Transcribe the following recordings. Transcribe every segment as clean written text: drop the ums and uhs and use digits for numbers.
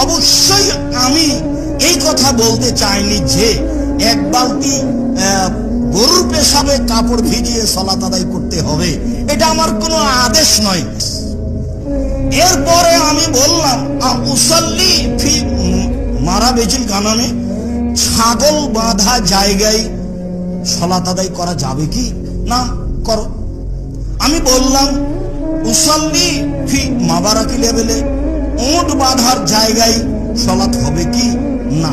অবশ্যই আমি এই কথা বলতে চাইনি যে এক বালতি গরুর পেশাবে কাপড় ভিজিয়ে সালাত আদায় করতে হবে, এটা আমার কোনো আদেশ নয়। এরপরে আমি বললাম উসাল্লি ফি মারাবেজিল গানামে, ছাগল বাঁধা জায়গায় সালাত আদায় করা যাবে কি না? করো। আমি বললাম উসাল্লি ফি মাবারাকি লেভেলে, উট বাঁধার জায়গায় সালাত হবে কি না?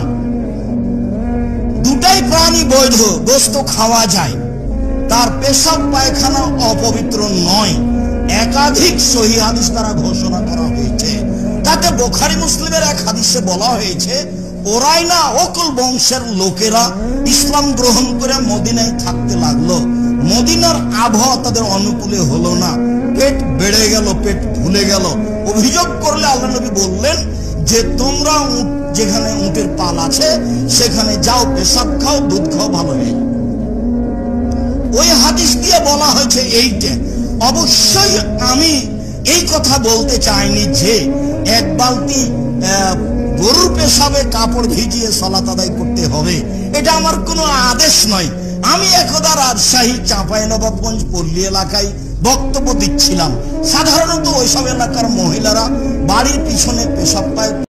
দুটাই প্রাণী বৈধ, গোশত খাওয়া যায়, তার পেশাব পায়খানা অপবিত্র নয়। একাধিক সহিহ হাদিস দ্বারা ঘোষণা করা হয়েছে। তাতে বুখারী মুসলিমের এক হাদিসে বলা হয়েছে, ওরাইনা অকল বংশের লোকেরা ইসলাম গ্রহণ করে মদিনায় থাকতে লাগলো। মদিনার আবহাওয়া তাদের অনুকূলে হলো না, পেট বেড়ে গেল, পেট ভুলে গেল। অভিযোগ করলে আল্লাহ নবী বললেন যে তোমরা যেখানে উটের পাল আছে সেখানে যাও, পেশাব খাও, দুধ খাও, ভালো হয়ে যাও। ওই হাদিস দিয়ে বলা হয়েছে এইটা। অবশ্যই আমি এই কথা বলতে চাইনি যে এক বালতি গরুর পেশাবে কাপড় ভিজিয়ে সালাত আদায় করতে হবে, এটা আমার কোনো আদেশ নয়। আমি একদা রাজশাহী চাঁপাইনবাবগঞ্জ পল্লী এলাকায় বক্তব্য দিচ্ছিলাম। সাধারণত ওইসব এলাকার মহিলারা বাড়ির পিছনে পেশাব পায়।